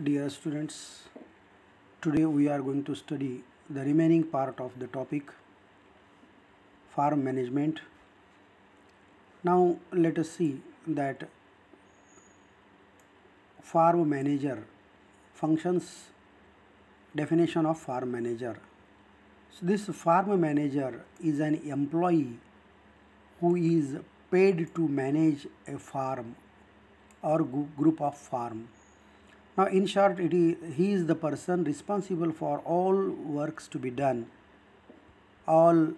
Dear students, today we are going to study the remaining part of the topic farm management. Now let us see that farm manager functions, definition of farm manager. So this farm manager is an employee who is paid to manage a farm or group of farm. Now, in short, he is the person responsible for all works to be done, all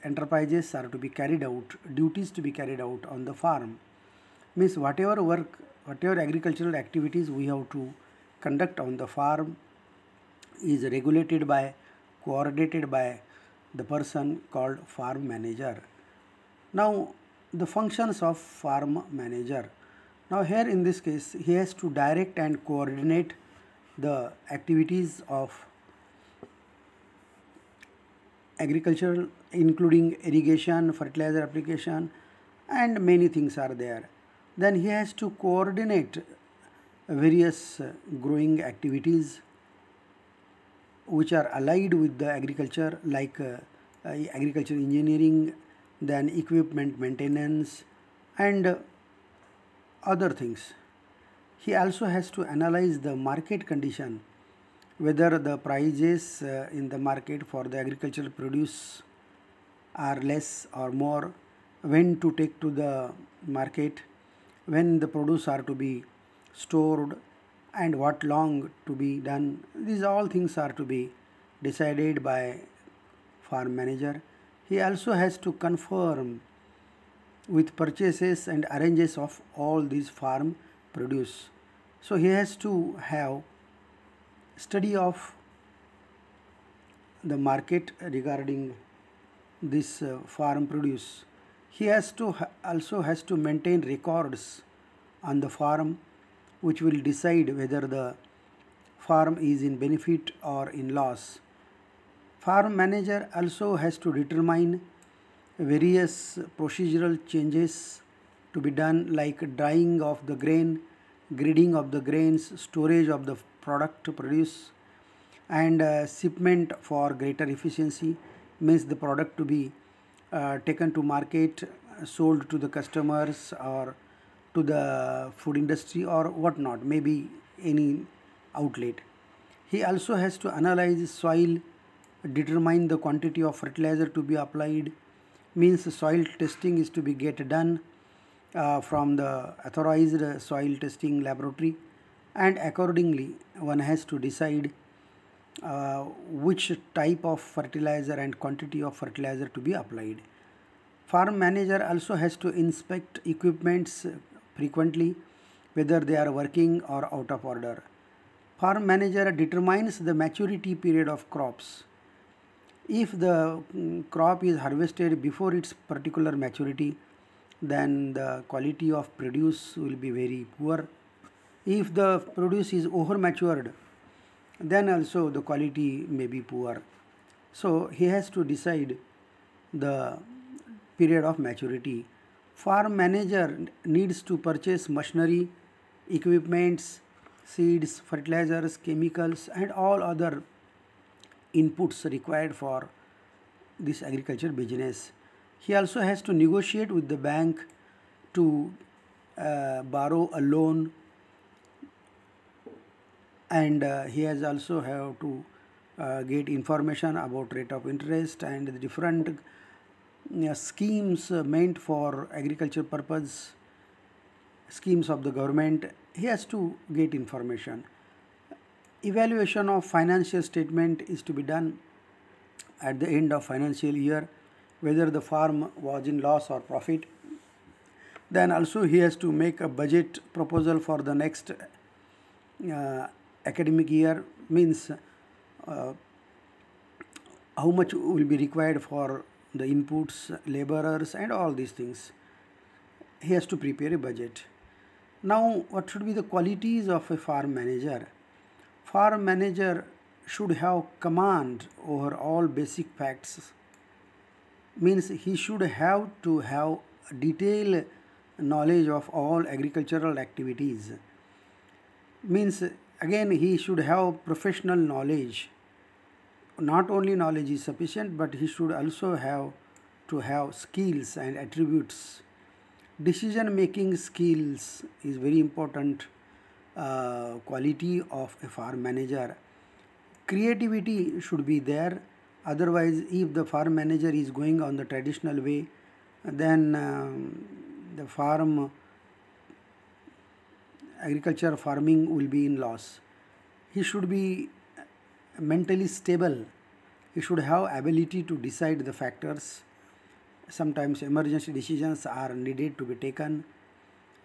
enterprises are to be carried out, duties to be carried out on the farm. Means whatever work, whatever agricultural activities we have to conduct on the farm is regulated by, coordinated by the person called farm manager. Now, the functions of farm manager. Now, here in this case, he has to direct and coordinate the activities of agriculture, including irrigation, fertilizer application, and many things are there. Then he has to coordinate various growing activities which are allied with the agriculture, like agriculture engineering, then equipment maintenance, and other things. He also has to analyze the market condition, whether the prices in the market for the agricultural produce are less or more, when to take to the market, when the produce are to be stored, and what long to be done. These all things are to be decided by farm manager. He also has to confirm with purchases and arranges of all these farm produce. So he has to have study of the market regarding this farm produce. He has to also has to maintain records on the farm which will decide whether the farm is in benefit or in loss. Farm manager also has to determine various procedural changes to be done, like drying of the grain, grading of the grains, storage of the product to produce, and shipment for greater efficiency, means the product to be taken to market, sold to the customers or to the food industry or whatnot, maybe any outlet. He also has to analyze soil, determine the quantity of fertilizer to be applied, means soil testing is to be get done from the authorized soil testing laboratory, and accordingly one has to decide which type of fertilizer and quantity of fertilizer to be applied. Farm manager also has to inspect equipments frequently, whether they are working or out of order. Farm manager determines the maturity period of crops. If the crop is harvested before its particular maturity, then the quality of produce will be very poor. If the produce is over matured, then also the quality may be poor. So he has to decide the period of maturity. Farm manager needs to purchase machinery, equipments, seeds, fertilizers, chemicals, and all other inputs required for this agriculture business. He also has to negotiate with the bank to borrow a loan, and he has also have to get information about rate of interest and the different schemes meant for agriculture purpose, schemes of the government. He has to get information. Evaluation of financial statement is to be done at the end of financial year, whether the farm was in loss or profit. Then also he has to make a budget proposal for the next academic year, means how much will be required for the inputs, laborers, and all these things. He has to prepare a budget. Now, what should be the qualities of a farm manager? Farm manager should have command over all basic facts, means he should have to have detailed knowledge of all agricultural activities, means Again, he should have professional knowledge. Not only knowledge is sufficient, but he should also have to have skills and attributes. Decision making skills is very important quality of a farm manager. Creativity should be there. Otherwise, if the farm manager is going on the traditional way, then the agriculture farming will be in loss. He should be mentally stable. He should have ability to decide the factors. Sometimes emergency decisions are needed to be taken.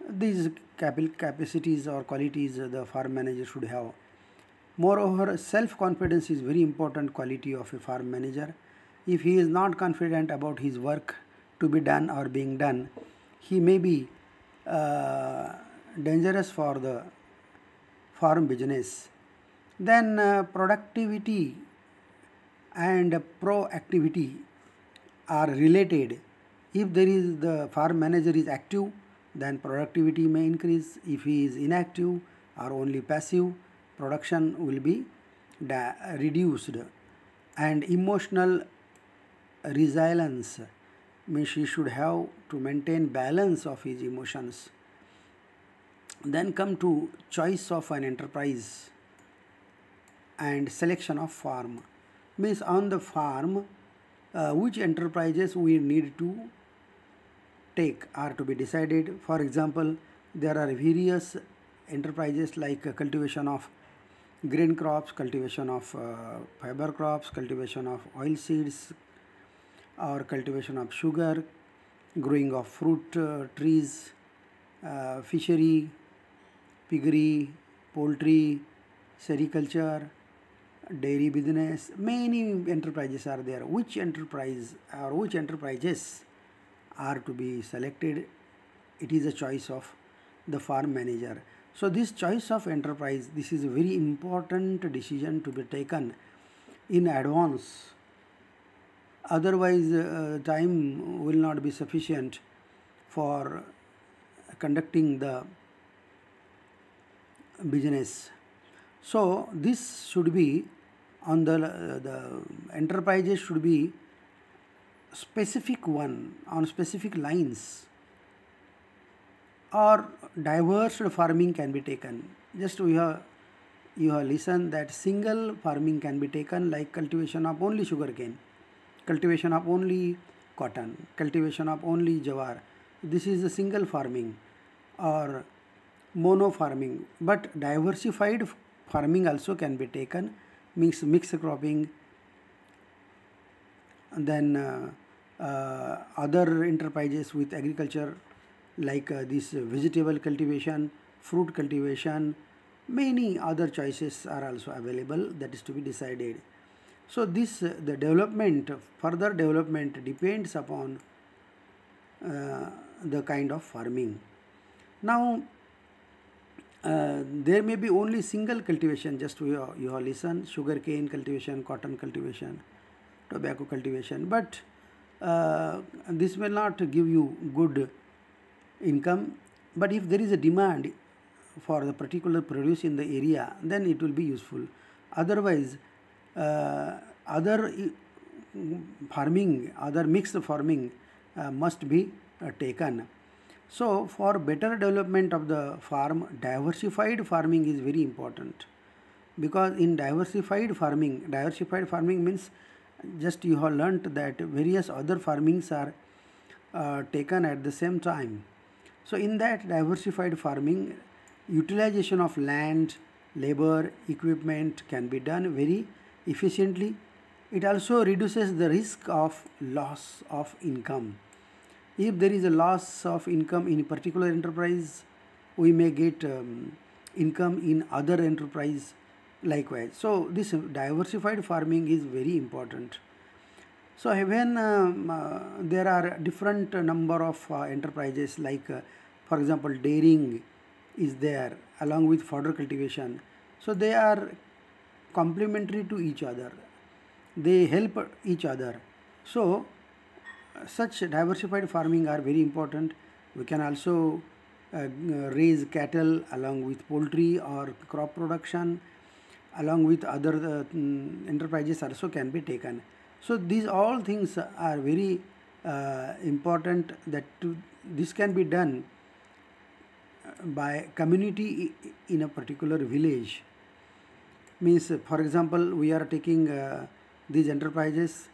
These capacities or qualities the farm manager should have. Moreover, self-confidence is very important quality of a farm manager. If he is not confident about his work to be done or being done, he may be dangerous for the farm business. Then productivity and proactivity are related. If the farm manager is active, then productivity may increase. If he is inactive or only passive, production will be reduced. And emotional resilience means he should have to maintain balance of his emotions. Then come to choice of an enterprise and selection of farm. Means on the farm, which enterprises we need to take are to be decided. For example, there are various enterprises like cultivation of grain crops, cultivation of fiber crops, cultivation of oil seeds, or cultivation of sugar, growing of fruit trees, fishery, piggery, poultry, sericulture, dairy business. Many enterprises are there. Which enterprise or which enterprises are to be selected? It is a choice of the farm manager. So this choice of enterprise, this is a very important decision to be taken in advance. Otherwise, time will not be sufficient for conducting the business. So this should be on the enterprises should be specific one on specific lines, or diverse farming can be taken. Just you have listened that single farming can be taken, like cultivation of only sugarcane, cultivation of only cotton, cultivation of only jawar. This is a single farming or mono farming. But diversified farming also can be taken, mixed cropping. And then other enterprises with agriculture like this vegetable cultivation, fruit cultivation, many other choices are also available that is to be decided. So this the development, further development depends upon the kind of farming. Now there may be only single cultivation, just you have listened, sugarcane cultivation, cotton cultivation, tobacco cultivation, but this will not give you good income. But if there is a demand for the particular produce in the area, then it will be useful. Otherwise, other farming, other mixed farming must be taken. So for better development of the farm, diversified farming is very important, because in diversified farming means just you have learnt that various other farmings are taken at the same time. So in that diversified farming, utilization of land, labor, equipment can be done very efficiently. It also reduces the risk of loss of income. If there is a loss of income in a particular enterprise, we may get income in other enterprise likewise. So this diversified farming is very important. So when there are different number of enterprises like for example dairying is there along with fodder cultivation, so they are complementary to each other, they help each other. So such diversified farming are very important. We can also raise cattle along with poultry or crop production, along with other enterprises also can be taken. So these all things are very important, that this can be done by community in a particular village. Means, for example, we are taking these enterprises,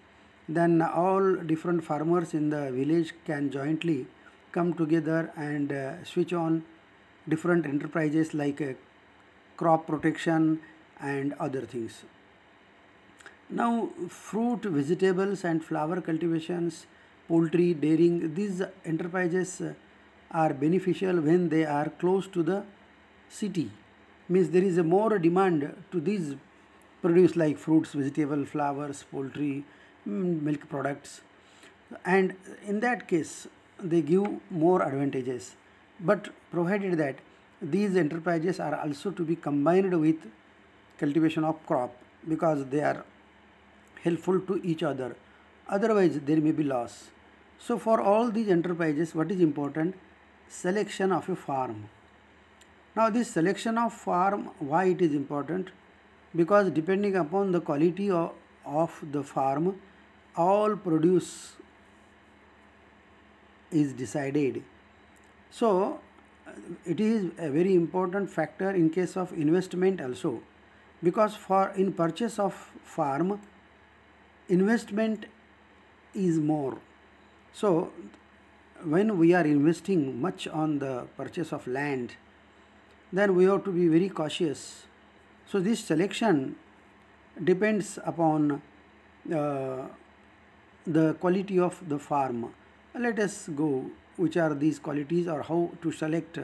then all different farmers in the village can jointly come together and switch on different enterprises like crop protection and other things. Now, fruit, vegetables and flower cultivations, poultry, dairying, these enterprises are beneficial when they are close to the city. Means there is a more demand to these produce like fruits, vegetable, flowers, poultry, milk products, and in that case they give more advantages. But provided that these enterprises are also to be combined with cultivation of crop, because they are helpful to each other, otherwise there may be loss. So for all these enterprises, what is important? Selection of a farm. Now this selection of farm, why it is important? Because depending upon the quality of the farm, all produce is decided. So it is a very important factor in case of investment also, because for in purchase of farm, investment is more. So when we are investing much on the purchase of land, then we have to be very cautious. So this selection depends upon the quality of the farm. Let us go which are these qualities, or how to select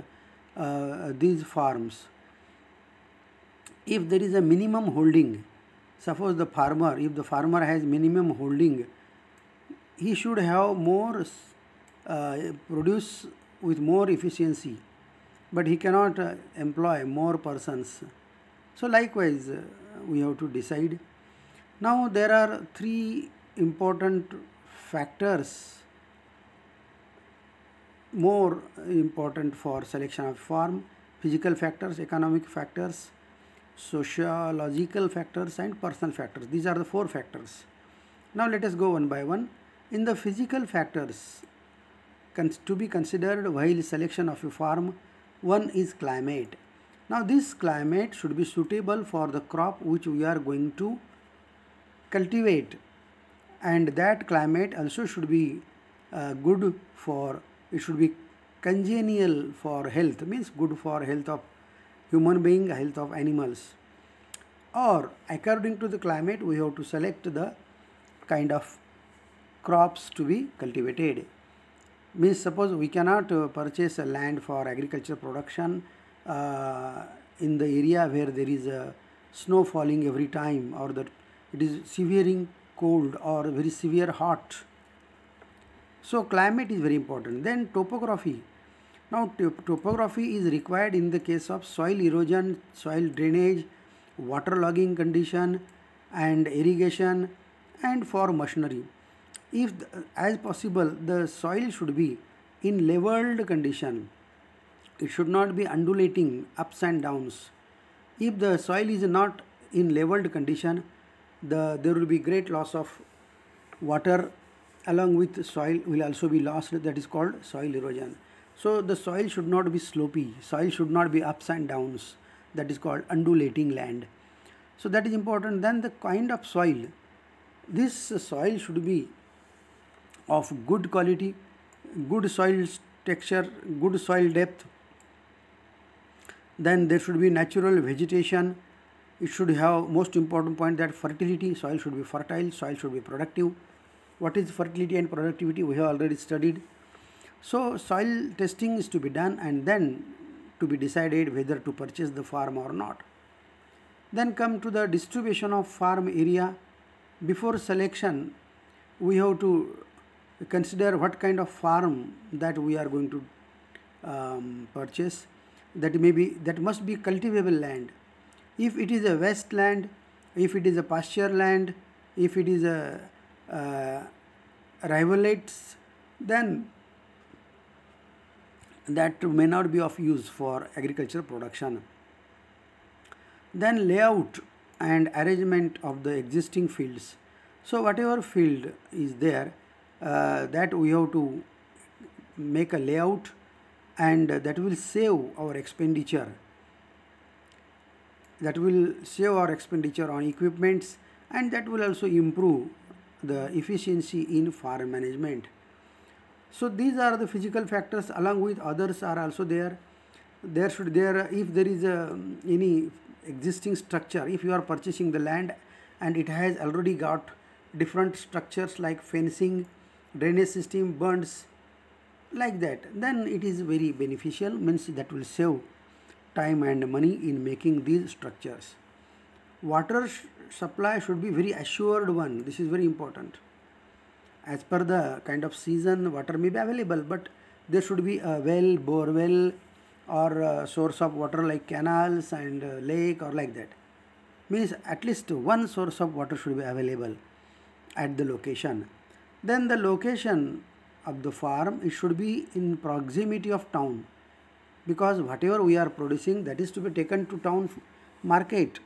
these farms. If there is a minimum holding, suppose if the farmer has minimum holding, he should have more produce with more efficiency, but he cannot employ more persons. So likewise we have to decide. Now there are three important factors more important for selection of farm: physical factors, economic factors, sociological factors and personal factors. These are the four factors. Now let us go one by one. In the physical factors to be considered while selection of a farm, one is climate. Now this climate should be suitable for the crop which we are going to cultivate, and that climate also should be good for, it should be congenial for health, means good for health of human being, health of animals. Or according to the climate we have to select the kind of crops to be cultivated. Means suppose we cannot purchase a land for agriculture production in the area where there is snow falling every time, or that it is severe cold or very severe hot. So climate is very important. Then topography. Now topography is required in the case of soil erosion, soil drainage, waterlogging condition and irrigation, and for machinery. If as possible the soil should be in leveled condition, it should not be undulating ups and downs. If the soil is not in leveled condition, there will be great loss of water, along with soil will also be lost, that is called soil erosion. So the soil should not be slopy, soil should not be ups and downs, that is called undulating land. So that is important. Then the kind of soil, this soil should be of good quality, good soil texture, good soil depth. Then there should be natural vegetation. It should have, most important point, that fertility, soil should be fertile, soil should be productive. What is fertility and productivity we have already studied. So soil testing is to be done, and then to be decided whether to purchase the farm or not. Then come to the distribution of farm area. Before selection we have to consider what kind of farm that we are going to purchase. That must be cultivable land. If it is a wasteland, if it is a pasture land, if it is a rivulets, then that may not be of use for agricultural production. Then layout and arrangement of the existing fields. So whatever field is there, that we have to make a layout, and that will save our expenditure. That will save our expenditure on equipments, and that will also improve the efficiency in farm management. So these are the physical factors, along with others are also there. If there is any existing structure, if you are purchasing the land and it has already got different structures like fencing, drainage system, bunds, like that, then it is very beneficial, means that will save time and money in making these structures. Water supply should be very assured one. This is very important. As per the kind of season, water may be available, but there should be a well, bore well, or a source of water like canals and lake or like that. Means at least one source of water should be available at the location. Then the location of the farm, it should be in proximity of town, because whatever we are producing, that is to be taken to town market.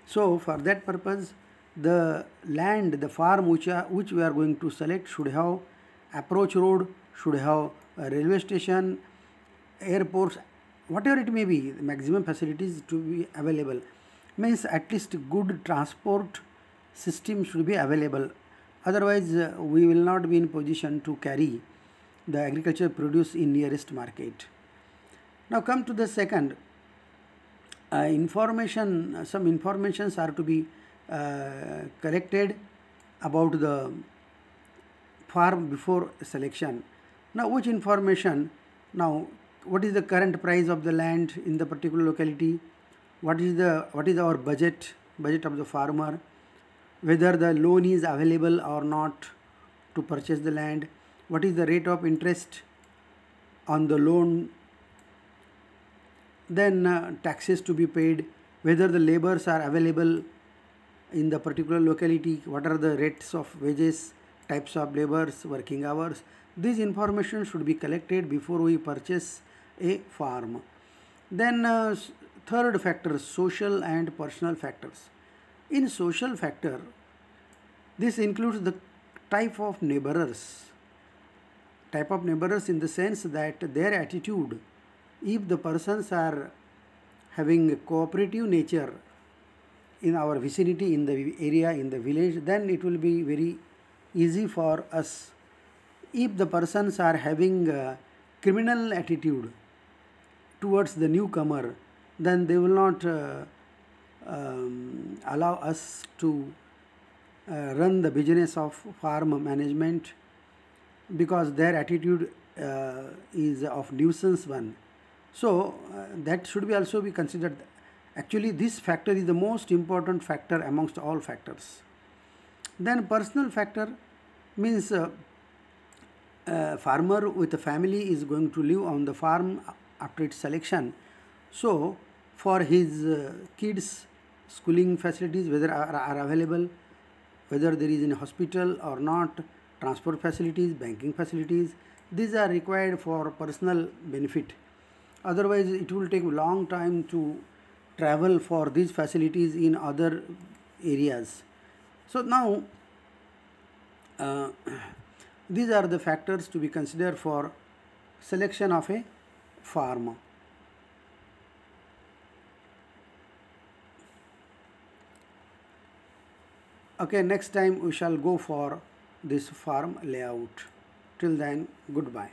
So for that purpose, the land, the farm which we are going to select should have approach road, should have a railway station, airports, whatever it may be, the maximum facilities to be available. Means at least good transport system should be available. Otherwise, we will not be in position to carry the agriculture produce in nearest market. Now come to the second. Some informations are to be collected about the farm before selection. Now which information? Now what is the current price of the land in the particular locality? What is our budget of the farmer? Whether the loan is available or not to purchase the land? What is the rate of interest on the loan? Then taxes to be paid, whether the laborers are available in the particular locality, what are the rates of wages, types of laborers, working hours. This information should be collected before we purchase a farm. Then third factor, social and personal factors. In social factor, this includes the type of laborers. Type of laborers in the sense that their attitude. If the persons are having a cooperative nature in our vicinity, in the area, in the village, then it will be very easy for us. If the persons are having a criminal attitude towards the newcomer, then they will not allow us to run the business of farm management, because their attitude is of nuisance one. So that should be also be considered. Actually, this factor is the most important factor amongst all factors. Then personal factor means farmer with a family is going to live on the farm after its selection. So for his kids, schooling facilities whether are available, whether there is a hospital or not, transport facilities, banking facilities, these are required for personal benefit. Otherwise, it will take a long time to travel for these facilities in other areas. So now, these are the factors to be considered for selection of a farm. Okay, next time we shall go for this farm layout. Till then, goodbye.